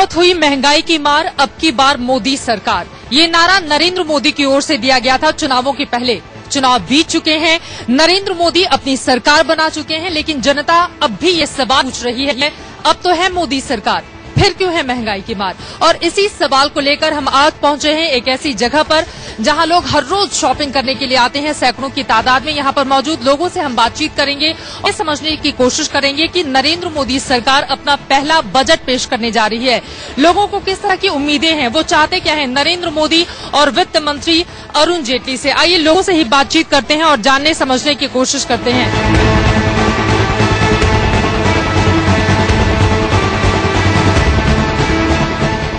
बहुत हुई महंगाई की मार, अब की बार मोदी सरकार। ये नारा नरेंद्र मोदी की ओर से दिया गया था चुनावों के पहले। चुनाव बीत चुके हैं, नरेंद्र मोदी अपनी सरकार बना चुके हैं, लेकिन जनता अब भी ये सवाल पूछ रही है, अब तो है मोदी सरकार, फिर क्यों है महंगाई की मार। और इसी सवाल को लेकर हम आज पहुंचे हैं एक ऐसी जगह पर जहां लोग हर रोज शॉपिंग करने के लिए आते हैं, सैकड़ों की तादाद में। यहां पर मौजूद लोगों से हम बातचीत करेंगे और समझने की कोशिश करेंगे कि नरेंद्र मोदी सरकार अपना पहला बजट पेश करने जा रही है। लोगों को किस तरह की उम्मीदें हैं, वो चाहते क्या है नरेंद्र मोदी और वित्त मंत्री अरुण जेटली से। आइए लोगों से ही बातचीत करते हैं और जानने समझने की कोशिश करते हैं।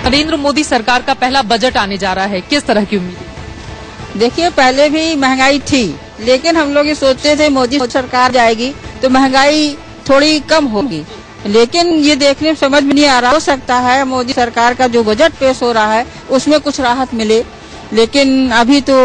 नरेंद्र मोदी सरकार का पहला बजट आने जा रहा है, किस तरह की उम्मीद है? देखिए, पहले भी महंगाई थी, लेकिन हम लोग ये सोचते थे मोदी सरकार जाएगी तो महंगाई थोड़ी कम होगी, लेकिन ये देखने में समझ में नहीं आ रहा। हो सकता है मोदी सरकार का जो बजट पेश हो रहा है उसमें कुछ राहत मिले, लेकिन अभी तो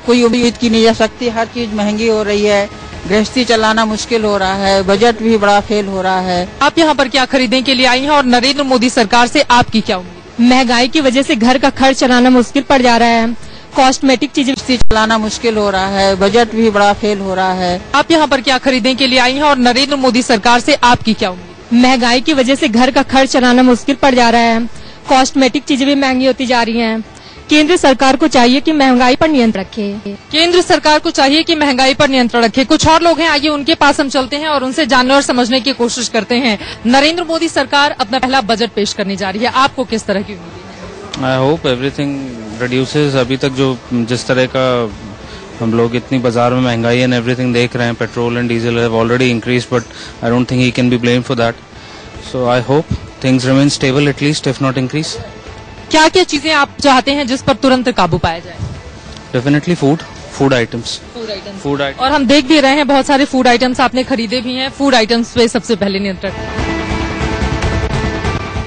कोई उम्मीद की नहीं जा सकती। हर चीज महंगी हो रही है, गृहस्थी चलाना मुश्किल हो रहा है, बजट भी बड़ा फेल हो रहा है। आप यहाँ पर क्या खरीदने के लिए आई हैं और नरेंद्र मोदी सरकार से आपकी क्या उम्मीद? महंगाई की वजह से घर का खर्च चलाना मुश्किल पड़ जा रहा है, कॉस्मेटिक चीजें चलाना मुश्किल हो रहा है, बजट भी बड़ा फेल हो रहा है। आप यहाँ पर क्या खरीदने के लिए आई हैं और नरेंद्र मोदी सरकार से आपकी क्या उम्मीद? महंगाई की वजह से घर का खर्च चलाना मुश्किल पड़ जा रहा है, कॉस्मेटिक चीजें भी महंगी होती जा रही हैं। केंद्र सरकार को चाहिए कि महंगाई पर नियंत्रण रखे। केंद्र सरकार को चाहिए कि महंगाई पर नियंत्रण रखे। कुछ और लोग हैं, आइए उनके पास हम चलते हैं और उनसे जानने और समझने की कोशिश करते हैं। नरेंद्र मोदी सरकार अपना पहला बजट पेश करने जा रही है, आपको किस तरह की उम्मीद है? I hope everything reduces. अभी तक जो जिस तरह का हम लोग इतनी बाजार में महंगाई एंड एवरीथिंग देख रहे हैं, petrol and diesel have already increase, but I don't think he can be blamed for that. So I hope things remain stable at least, if not increase. क्या क्या चीजें आप चाहते हैं जिस पर तुरंत काबू पाया जाए? Definitely food items. और हम देख भी रहे हैं बहुत सारे फूड आइटम्स आपने खरीदे भी हैं। फूड आइटम्स पे सबसे पहले नियंत्रण,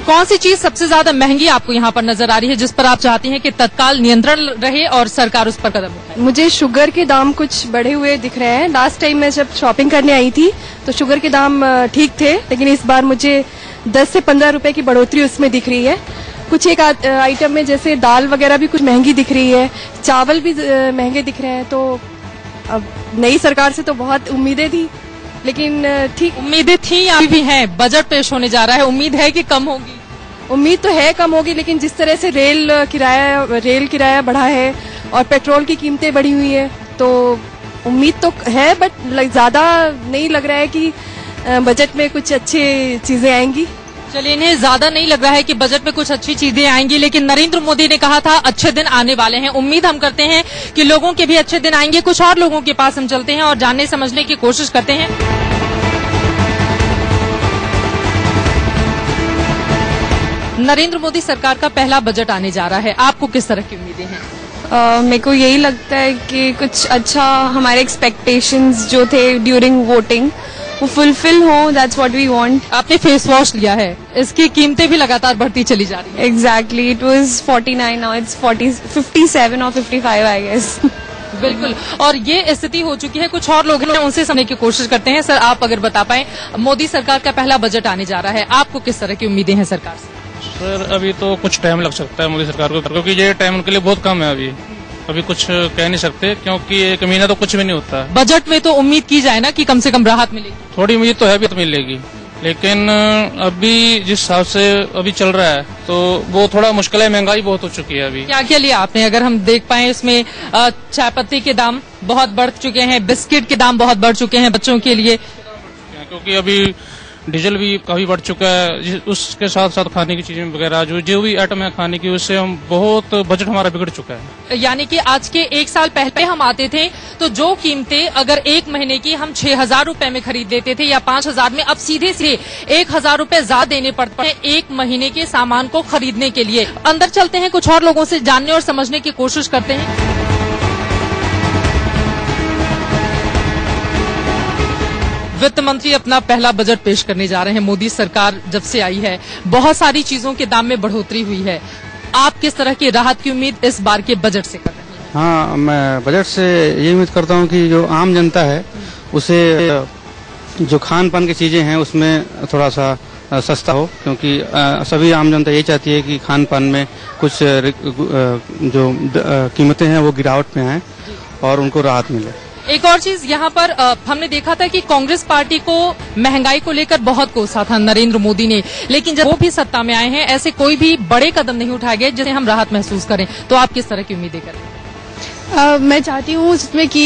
कौन सी चीज सबसे ज्यादा महंगी आपको यहाँ पर नजर आ रही है जिस पर आप चाहती हैं कि तत्काल नियंत्रण रहे और सरकार उस पर कदम उठाए? मुझे शुगर के दाम कुछ बढ़े हुए दिख रहे हैं। लास्ट टाइम मैं जब शॉपिंग करने आई थी तो शुगर के दाम ठीक थे, लेकिन इस बार मुझे 10 से 15 रुपए की बढ़ोतरी उसमें दिख रही है। कुछ एक आइटम में जैसे दाल वगैरह भी कुछ महंगी दिख रही है, चावल भी महंगे दिख रहे हैं। तो अब नई सरकार से तो बहुत उम्मीदें थी, लेकिन ठीक उम्मीदें थी या अभी भी हैं? बजट पेश होने जा रहा है, उम्मीद है कि कम होगी? उम्मीद तो है कम होगी, लेकिन जिस तरह से रेल किराया बढ़ा है और पेट्रोल की कीमतें बढ़ी हुई है, तो उम्मीद तो है, बट ज्यादा नहीं लग रहा है कि बजट में कुछ अच्छी चीजें आएंगी। चलिए, इन्हें ज्यादा नहीं लग रहा है कि बजट में कुछ अच्छी चीजें आएंगी, लेकिन नरेंद्र मोदी ने कहा था अच्छे दिन आने वाले हैं। उम्मीद हम करते हैं कि लोगों के भी अच्छे दिन आएंगे। कुछ और लोगों के पास हम चलते हैं और जानने समझने की कोशिश करते हैं। नरेंद्र मोदी सरकार का पहला बजट आने जा रहा है, आपको किस तरह की उम्मीदें हैं? मेरे को यही लगता है कि कुछ अच्छा, हमारे एक्सपेक्टेशंस जो थे ड्यूरिंग वोटिंग वो फुलफिल हो, दैट्स व्हाट वी वांट। आपने फेस वॉश लिया है, इसकी कीमतें भी लगातार बढ़ती चली जा रही है। Exactly, it was 49, now it's 57 और 55 आई गेस। बिल्कुल, और ये स्थिति हो चुकी है। कुछ और लोग हैं, उनसे समझने की कोशिश करते हैं। सर, आप अगर बता पाएं, मोदी सरकार का पहला बजट आने जा रहा है, आपको किस तरह की उम्मीदें हैं सरकार से? सर, अभी तो कुछ टाइम लग सकता है मोदी सरकार को, क्योंकि ये टाइम उनके लिए बहुत कम है। अभी कुछ कह नहीं सकते, क्योंकि 1 महीना तो कुछ भी नहीं होता। बजट में तो उम्मीद की जाए ना कि कम से कम राहत मिलेगी। थोड़ी उम्मीद तो है भी, तो मिलेगी, लेकिन अभी जिस हिसाब से अभी चल रहा है तो वो थोड़ा मुश्किल है। महंगाई बहुत हो चुकी है। अभी क्या क्या लिया आपने? अगर हम देख पाए, इसमें चाय पत्ती के दाम बहुत बढ़ चुके हैं, बिस्किट के दाम बहुत बढ़ चुके हैं बच्चों के लिए, क्योंकि अभी डीजल भी काफी बढ़ चुका है। उसके साथ साथ खाने की चीजें वगैरह जो भी आइटम है खाने की, उससे हम बहुत बजट हमारा बिगड़ चुका है। यानी कि आज के 1 साल पहले हम आते थे तो जो कीमतें अगर 1 महीने की हम 6,000 रुपए में खरीद लेते थे या 5,000 में, अब सीधे 1,000 रुपए ज्यादा देने पड़ते हैं 1 महीने के सामान को खरीदने के लिए। अंदर चलते हैं, कुछ और लोगों से जानने और समझने की कोशिश करते हैं। वित्त मंत्री अपना पहला बजट पेश करने जा रहे हैं। मोदी सरकार जब से आई है, बहुत सारी चीजों के दाम में बढ़ोतरी हुई है। आप किस तरह की राहत की उम्मीद इस बार के बजट से कर रहे हैं? हाँ, मैं बजट से ये उम्मीद करता हूँ कि जो आम जनता है उसे जो खान पान की चीजें हैं उसमें थोड़ा सा सस्ता हो, क्योंकि सभी आम जनता ये चाहती है कि खान पान में कुछ जो कीमतें हैं वो गिरावट में आए और उनको राहत मिले। एक और चीज यहाँ पर हमने देखा था कि कांग्रेस पार्टी को महंगाई को लेकर बहुत कोसा था नरेंद्र मोदी ने, लेकिन जब वो भी सत्ता में आए हैं ऐसे कोई भी बड़े कदम नहीं उठाए गए जिससे हम राहत महसूस करें। तो आप किस तरह की उम्मीदें करें? मैं चाहती हूँ इसमें कि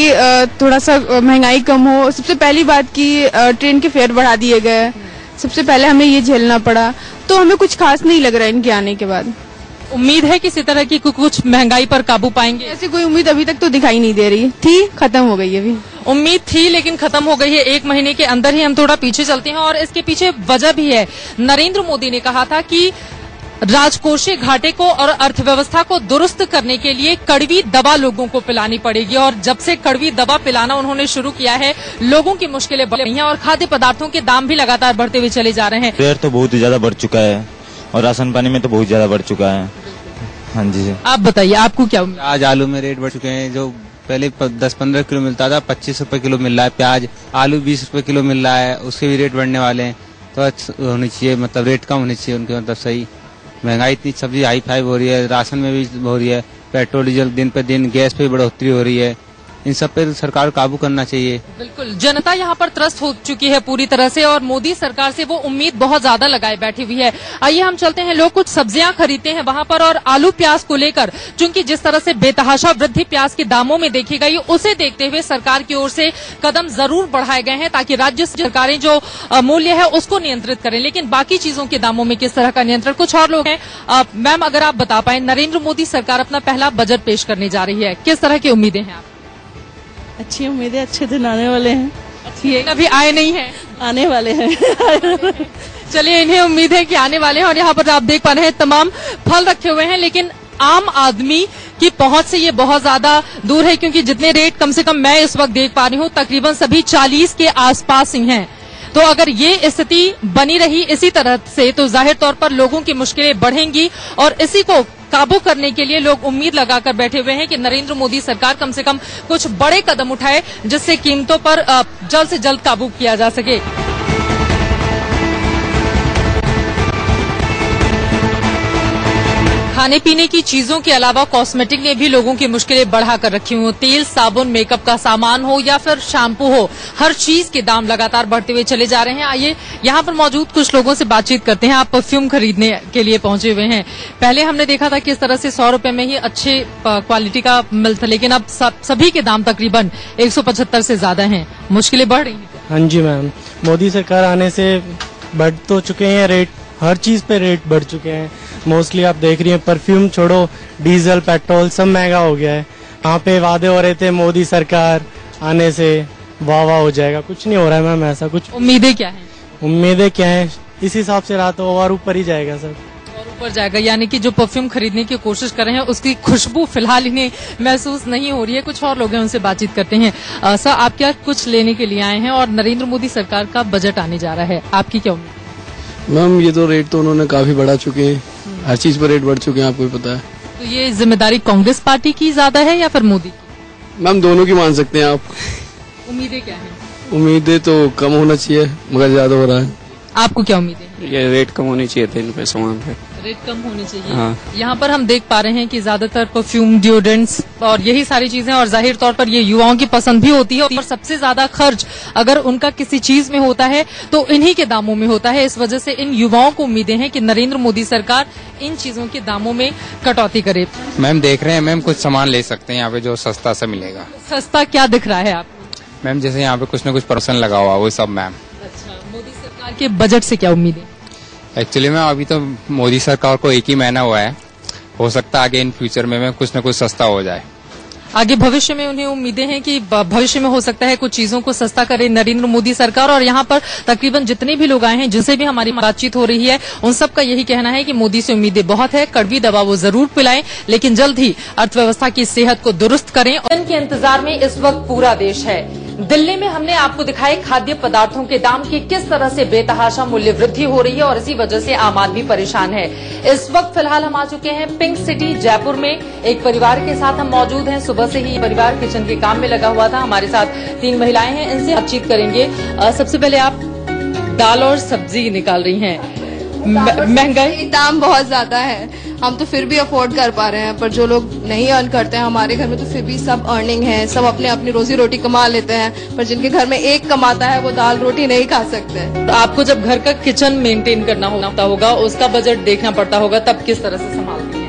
थोड़ा सा महंगाई कम हो। सबसे पहली बात कि ट्रेन के फेयर बढ़ा दिए गए, सबसे पहले हमें ये झेलना पड़ा, तो हमें कुछ खास नहीं लग रहा है इनके आने के बाद। उम्मीद है किसी तरह की कुछ महंगाई पर काबू पाएंगे? ऐसी कोई उम्मीद अभी तक तो दिखाई नहीं दे रही थी, खत्म हो गई अभी। उम्मीद थी लेकिन खत्म हो गई है। 1 महीने के अंदर ही हम थोड़ा पीछे चलते हैं और इसके पीछे वजह भी है। नरेंद्र मोदी ने कहा था कि राजकोषीय घाटे को और अर्थव्यवस्था को दुरुस्त करने के लिए कड़वी दवा लोगों को पिलानी पड़ेगी, और जब से कड़वी दवा पिलाना उन्होंने शुरू किया है लोगों की मुश्किलें बढ़ रही हैं और खाद्य पदार्थों के दाम भी लगातार बढ़ते हुए चले जा रहे हैं। फेयर तो बहुत ज्यादा बढ़ चुका है और राशन पानी में तो बहुत ज्यादा बढ़ चुका है। हाँ जी, आप बताइए आपको क्या उम्मीद? आज आलू में रेट बढ़ चुके हैं, जो पहले 10-15 किलो मिलता था 25 रुपए किलो मिल रहा है। प्याज आलू 20 रुपए किलो मिल रहा है, उसके भी रेट बढ़ने वाले हैं। तो होनी चाहिए, मतलब रेट कम होनी चाहिए उनके, मतलब सही। महंगाई इतनी, सब्जी हाई फाई हो रही है, राशन में भी हो रही है, पेट्रोल डीजल दिन पे दिन, गैस पे भी बढ़ोतरी हो रही है। इन सब पे सरकार को काबू करना चाहिए। बिल्कुल, जनता यहाँ पर त्रस्त हो चुकी है पूरी तरह से और मोदी सरकार से वो उम्मीद बहुत ज्यादा लगाए बैठी हुई है। आइए हम चलते हैं, लोग कुछ सब्जियां खरीदते हैं वहाँ पर, और आलू प्याज को लेकर चूंकि जिस तरह से बेतहाशा वृद्धि प्याज के दामों में देखी गई, उसे देखते हुए सरकार की ओर से कदम जरूर बढ़ाए गए हैं ताकि राज्य सरकारें जो मूल्य है उसको नियंत्रित करें। लेकिन बाकी चीजों के दामों में किस तरह का नियंत्रण, कुछ और लोग हैं। मैम, अगर आप बता पाए, नरेंद्र मोदी सरकार अपना पहला बजट पेश करने जा रही है, किस तरह की उम्मीदें हैं आप? अच्छी उम्मीदें, अच्छे दिन आने वाले हैं। ये अभी आए नहीं है, आने वाले हैं। चलिए, इन्हें उम्मीद है कि आने वाले हैं। और यहाँ पर आप देख पा रहे हैं तमाम फल रखे हुए हैं, लेकिन आम आदमी की पहुंच से ये बहुत ज्यादा दूर है, क्योंकि जितने रेट कम से कम मैं इस वक्त देख पा रही हूँ तकरीबन सभी 40 के आसपास ही हैं। तो अगर ये स्थिति बनी रही इसी तरह से तो जाहिर तौर पर लोगों की मुश्किलें बढ़ेंगी और इसी को काबू करने के लिए लोग उम्मीद लगाकर बैठे हुए हैं कि नरेंद्र मोदी सरकार कम से कम कुछ बड़े कदम उठाए जिससे कीमतों पर जल्द से जल्द काबू किया जा सके। खाने पीने की चीजों के अलावा कॉस्मेटिक ने भी लोगों की मुश्किलें बढ़ाकर रखी हुई। तेल, साबुन, मेकअप का सामान हो या फिर शैम्पू हो, हर चीज के दाम लगातार बढ़ते हुए चले जा रहे हैं। आइए यहाँ पर मौजूद कुछ लोगों से बातचीत करते हैं। आप परफ्यूम खरीदने के लिए पहुंचे हुए हैं। पहले हमने देखा था किस तरह से 100 रुपए में ही अच्छे क्वालिटी का मिलता, लेकिन अब सभी के दाम तकरीबन 175 से ज्यादा हैं। मुश्किलें बढ़ रही हैं। हाँ जी मैम, मोदी सरकार आने से बढ़ तो चुके हैं रेट, हर चीज पे रेट बढ़ चुके हैं। मोस्टली आप देख रही हैं, परफ्यूम छोड़ो, डीजल, पेट्रोल सब महंगा हो गया है। यहाँ पे वादे हो रहे थे मोदी सरकार आने से वाह वाह हो जाएगा, कुछ नहीं हो रहा है मैम ऐसा कुछ। उम्मीदें क्या हैं? उम्मीदें क्या हैं, इस हिसाब से रहा तो और ऊपर ही जाएगा सर, और ऊपर जाएगा। यानी कि जो परफ्यूम खरीदने की कोशिश कर रहे हैं उसकी खुशबू फिलहाल इन्हें महसूस नहीं हो रही है। कुछ और लोग हैं, उनसे बातचीत करते हैं। सर, आप क्या कुछ लेने के लिए आए हैं और नरेंद्र मोदी सरकार का बजट आने जा रहा है, आपकी क्या उम्मीद? मैम, ये तो रेट तो उन्होंने काफी बढ़ा चुके हैं, हर चीज पर रेट बढ़ चुके हैं, आपको भी पता है। तो ये जिम्मेदारी कांग्रेस पार्टी की ज्यादा है या फिर मोदी की? मैम, दोनों की मान सकते हैं आप। उम्मीदें क्या हैं? उम्मीदें तो कम होना चाहिए मगर ज्यादा हो रहा है। आपको क्या उम्मीदें हैं? ये रेट कम होनी चाहिए थे इन पे सामान पे। रेट कम होनी चाहिए। हाँ। यहाँ पर हम देख पा रहे हैं कि ज्यादातर परफ्यूम, डिओड्रेंट्स और यही सारी चीजें, और जाहिर तौर पर ये युवाओं की पसंद भी होती है और सबसे ज्यादा खर्च अगर उनका किसी चीज में होता है तो इन्हीं के दामों में होता है। इस वजह से इन युवाओं को उम्मीदें हैं कि नरेंद्र मोदी सरकार इन चीजों के दामों में कटौती करे। मैम, देख रहे हैं मैम, कुछ सामान ले सकते हैं यहाँ पे जो सस्ता सा मिलेगा। सस्ता क्या दिख रहा है आपको? मैम, जैसे यहाँ पे कुछ न कुछ परसेंट लगा हुआ, वो सब मैम। अच्छा, मोदी सरकार के बजट से क्या उम्मीदें? एक्चुअली में अभी तो मोदी सरकार को 1 ही महीना हुआ है, हो सकता है आगे इन फ्यूचर में कुछ न कुछ सस्ता हो जाए। आगे भविष्य में उन्हें उम्मीदें हैं कि भविष्य में हो सकता है कुछ चीजों को सस्ता करे नरेंद्र मोदी सरकार। और यहाँ पर तकरीबन जितने भी लोग आए हैं, जिनसे भी हमारी बातचीत हो रही है, उन सब का यही कहना है कि मोदी से उम्मीदें बहुत है। कड़वी दवा वो जरूर पिलाएं, लेकिन जल्द ही अर्थव्यवस्था की सेहत को दुरुस्त करें। इनके इंतजार में इस वक्त पूरा देश है। दिल्ली में हमने आपको दिखाए खाद्य पदार्थों के दाम की किस तरह से बेतहाशा मूल्य वृद्धि हो रही है और इसी वजह से आम आदमी परेशान है। इस वक्त फिलहाल हम आ चुके हैं पिंक सिटी जयपुर में। एक परिवार के साथ हम मौजूद हैं। सुबह से ही परिवार किचन के काम में लगा हुआ था। हमारे साथ 3 महिलाएं हैं, इनसे बातचीत करेंगे। सबसे पहले आप दाल और सब्जी निकाल रही हैं। महंगाई दाम बहुत ज्यादा है, हम तो फिर भी अफोर्ड कर पा रहे हैं, पर जो लोग नहीं अर्न करते हैं हमारे घर में तो फिर भी सब अर्निंग है, सब अपने अपनी रोजी रोटी कमा लेते हैं, पर जिनके घर में एक कमाता है वो दाल रोटी नहीं खा सकते। तो आपको जब घर का किचन मेंटेन करना होगा, उसका बजट देखना पड़ता होगा, तब किस तरह से संभालती हैं?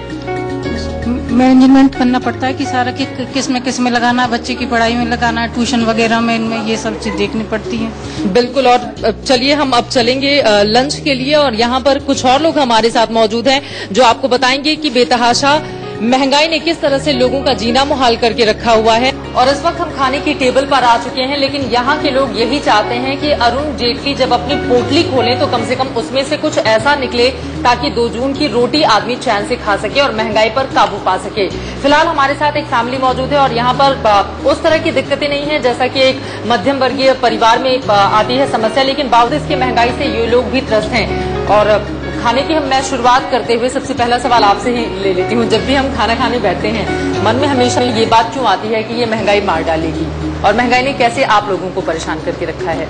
मैनेजमेंट करना पड़ता है कि सारा किस में लगाना, बच्चे की पढ़ाई में लगाना, ट्यूशन वगैरह में, इनमें ये सब चीज देखनी पड़ती है। बिल्कुल। और चलिए हम अब चलेंगे लंच के लिए, और यहाँ पर कुछ और लोग हमारे साथ मौजूद हैं जो आपको बताएंगे कि बेतहाशा महंगाई ने किस तरह से लोगों का जीना मुहाल करके रखा हुआ है। और इस वक्त हम खाने की टेबल पर आ चुके हैं, लेकिन यहाँ के लोग यही चाहते हैं कि अरुण जेटली जब अपनी पोटली खोलें तो कम से कम उसमें से कुछ ऐसा निकले ताकि 2 जून की रोटी आदमी चैन से खा सके और महंगाई पर काबू पा सके। फिलहाल हमारे साथ एक फैमिली मौजूद है और यहाँ पर उस तरह की दिक्कतें नहीं है जैसा कि एक मध्यम वर्गीय परिवार में आती है समस्या, लेकिन बावजूद इसकी महंगाई से ये लोग भी त्रस्त हैं। और खाने की मैं शुरुआत करते हुए सबसे पहला सवाल आपसे ही ले लेती हूँ। जब भी हम खाना खाने बैठते हैं, मन में हमेशा ये बात क्यों आती है कि ये महंगाई मार डालेगी, और महंगाई ने कैसे आप लोगों को परेशान करके रखा है?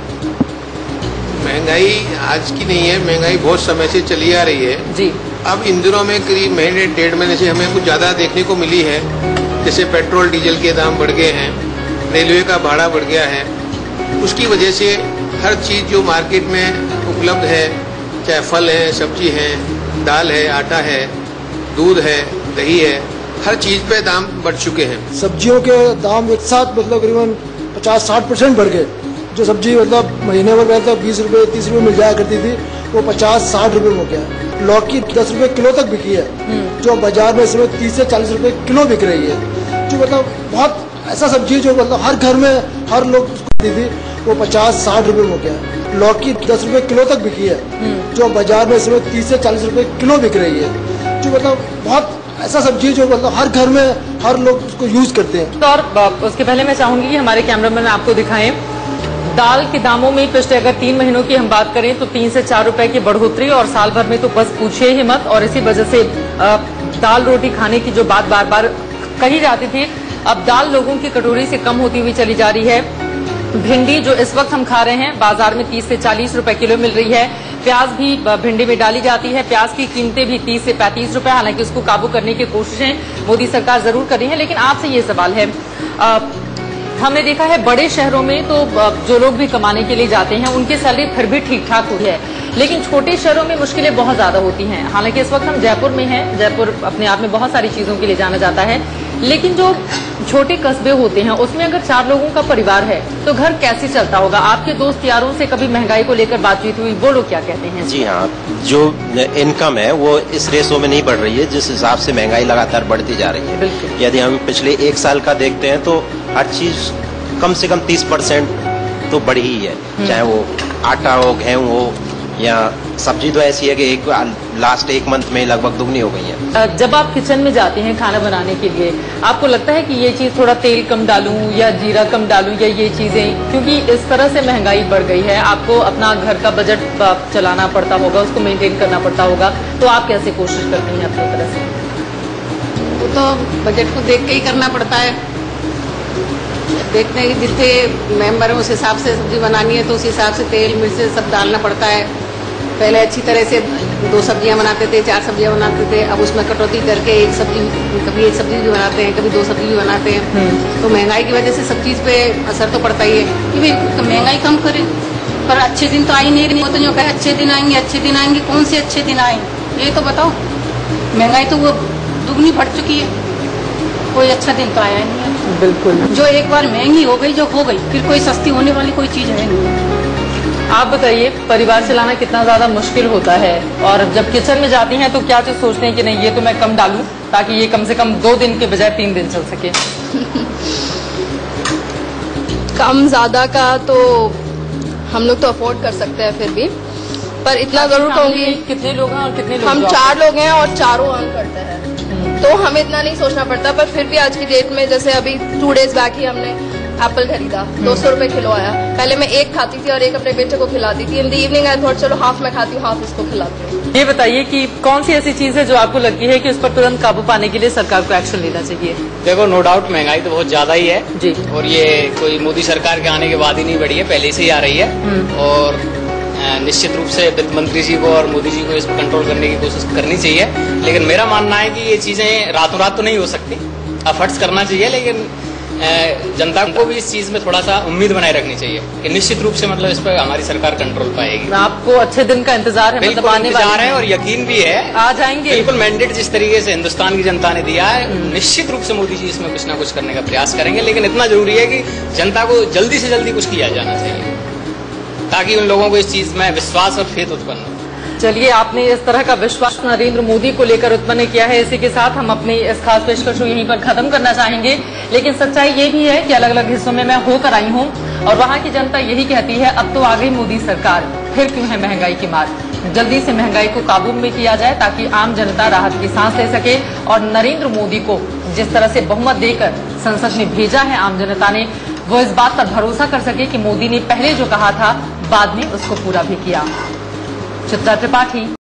महंगाई आज की नहीं है, महंगाई बहुत समय से चली आ रही है जी। अब इन दिनों में करीब महीने 1.5 महीने से हमें कुछ ज्यादा देखने को मिली है। जैसे पेट्रोल डीजल के दाम बढ़ गए हैं, रेलवे का भाड़ा बढ़ गया है, उसकी वजह से हर चीज जो मार्केट में उपलब्ध है, चाहे फल है, सब्जी है, दाल है, आटा है, दूध है, दही है, हर चीज पे दाम बढ़ चुके हैं। सब्जियों के दाम एक साथ मतलब करीबन 50-60% बढ़ गए। जो सब्जी मतलब महीने भर पहले 20 रुपए 30 रुपए मिल जाया करती थी, वो 50-60 रुपए हो गया। लौकी 10 रुपए किलो तक बिकी है, जो बाजार में इस समय 30 से 40 रुपए किलो बिक रही है। जो मतलब बहुत ऐसा सब्जी जो मतलब हर घर में हर लोग उसको थी, वो 50-60 रुपए हो गया। लौकी 10 रुपए किलो तक बिकी है, जो बाजार में इस समय 30 से 40 रुपए किलो बिक रही है। जो मतलब बहुत ऐसा सब्जी जो मतलब हर घर में हर लोग उसको यूज करते हैं। तो और उसके पहले मैं चाहूंगी कि हमारे कैमरामैन आपको दिखाएं, दाल के दामों में पिछले अगर 3 महीनों की हम बात करें तो 3 से 4 रुपए की बढ़ोतरी, और साल भर में तो बस पूछिए ही मत। और इसी वजह से दाल रोटी खाने की जो बात बार बार कही जाती थी, अब दाल लोगों की कटोरी से कम होती हुई चली जा रही है। भिंडी जो इस वक्त हम खा रहे हैं बाजार में 30 से 40 रुपए किलो मिल रही है। प्याज भी भिंडी में डाली जाती है, प्याज की कीमतें भी 30 से 35 रुपए। हालांकि उसको काबू करने की कोशिशें मोदी सरकार जरूर कर रही है, लेकिन आपसे ये सवाल है, हमने देखा है बड़े शहरों में तो जो लोग भी कमाने के लिए जाते हैं उनकी सैलरी फिर भी ठीक ठाक हुई है, लेकिन छोटे शहरों में मुश्किलें बहुत ज्यादा होती हैं। हालांकि इस वक्त हम जयपुर में हैं, जयपुर अपने आप में बहुत सारी चीजों के लिए जाना जाता है, लेकिन जो छोटे कस्बे होते हैं उसमें अगर 4 लोगों का परिवार है तो घर कैसे चलता होगा? आपके दोस्त यारों से कभी महंगाई को लेकर बातचीत हुई, वो लोग क्या कहते हैं? जी हाँ, जो इनकम है वो इस रेशो में नहीं बढ़ रही है जिस हिसाब से महंगाई लगातार बढ़ती जा रही है। यदि हम पिछले 1 साल का देखते हैं तो हर चीज कम से कम 30% तो बढ़ी ही है, चाहे वो आटा हो, गेहूं हो, या सब्जी तो ऐसी है कि लास्ट 1 मंथ में लगभग दुगनी हो गई है। जब आप किचन में जाते हैं खाना बनाने के लिए, आपको लगता है कि ये चीज थोड़ा तेल कम डालूं या जीरा कम डालूं या ये चीजें, क्योंकि इस तरह से महंगाई बढ़ गई है, आपको अपना घर का बजट चलाना पड़ता होगा, उसको मेंटेन करना पड़ता होगा, तो आप कैसे कोशिश करती हैं अपनी तरह से? वो तो बजट को देख के ही करना पड़ता है, देखते हैं कि जितने मेंबर हैं उस हिसाब से सब्जी बनानी है तो उस हिसाब से तेल मिर्च सब डालना पड़ता है। पहले अच्छी तरह से 2 सब्जियां बनाते थे, 4 सब्जियां बनाते थे, अब उसमें कटौती करके कभी एक सब्जी भी बनाते हैं, कभी 2 सब्जी भी बनाते हैं। तो महंगाई की वजह से सब चीज़ पे असर तो पड़ता ही है कि भाई महंगाई कम करें, पर अच्छे दिन तो आ ही नहीं रही। वो तो जो कहे अच्छे दिन आएंगे, कौन से अच्छे दिन आएंगे ये तो बताओ। महंगाई तो वो दुगनी बढ़ चुकी है, कोई अच्छा दिन तो आया ही नहीं है। बिल्कुल, जो एक बार महंगी हो गई जो हो गई, फिर कोई सस्ती होने वाली कोई चीज है नहीं। आप बताइए, परिवार चलाना कितना ज्यादा मुश्किल होता है, और जब किचन में जाती हैं तो क्या चीज सोचते हैं कि नहीं ये तो मैं कम डालूं ताकि ये कम से कम 2 दिन के बजाय 3 दिन चल सके? कम ज्यादा का तो हम लोग तो अफोर्ड कर सकते हैं, फिर भी पर इतना जरूर कहूंगी। कितने लोग हैं और कितने लोग? हम 4 लोग हैं और चारों अर्न करते हैं, तो हमें इतना नहीं सोचना पड़ता। पर फिर भी आज की डेट में, जैसे अभी 2 डेज बैक ही हमने एप्पल खरीदा, 200 रुपए किलो आया। पहले मैं 1 खाती थी और 1 अपने बेटे को खिलाती थी। In the evening I thought चलो हाफ मैं खाती हूँ, हाफ इसको खिलाती हूँ। ये बताइए कि कौन सी ऐसी चीज है जो आपको लगती है कि उस पर तुरंत काबू पाने के लिए सरकार को एक्शन लेना चाहिए? देखो, नो डाउट महंगाई तो बहुत ज्यादा ही है जी, और ये कोई मोदी सरकार के आने के बाद ही नहीं बढ़ी है, पहले से ही आ रही है। और निश्चित रूप से वित्त मंत्री जी को और मोदी जी को इस पर कंट्रोल करने की कोशिश करनी चाहिए। लेकिन मेरा मानना है कि ये चीजें रातों रात तो नहीं हो सकती, एफर्ट्स करना चाहिए, लेकिन जनता को भी इस चीज में थोड़ा सा उम्मीद बनाए रखनी चाहिए कि निश्चित रूप से मतलब इस पर हमारी सरकार कंट्रोल पाएगी। आपको अच्छे दिन का इंतजार है? बिल्कुल इंतजार है और यकीन भी है, आ जाएंगे। बिल्कुल मैंडेट जिस तरीके से हिंदुस्तान की जनता ने दिया है, निश्चित रूप से मोदी जी इसमें कुछ ना कुछ करने का प्रयास करेंगे। लेकिन इतना जरूरी है कि जनता को जल्दी से जल्दी कुछ किया जाना चाहिए ताकि उन लोगों को इस चीज में विश्वास और फेथ उत्पन्न हो। चलिए, आपने इस तरह का विश्वास नरेंद्र मोदी को लेकर उत्पन्न किया है। इसी के साथ हम अपनी इस खास पेशकश को यहीं पर खत्म करना चाहेंगे। लेकिन सच्चाई ये भी है कि अलग अलग हिस्सों में मैं होकर आई हूँ और वहाँ की जनता यही कहती है, अब तो आ गई मोदी सरकार, फिर क्यों है महंगाई की मार। जल्दी से महंगाई को काबू में किया जाए ताकि आम जनता राहत की सांस ले सके और नरेंद्र मोदी को जिस तरह से बहुमत देकर संसद में भेजा है आम जनता ने, वो इस बात पर भरोसा कर सके कि मोदी ने पहले जो कहा था बाद में उसको पूरा भी किया। चित्रा त्रिपाठी।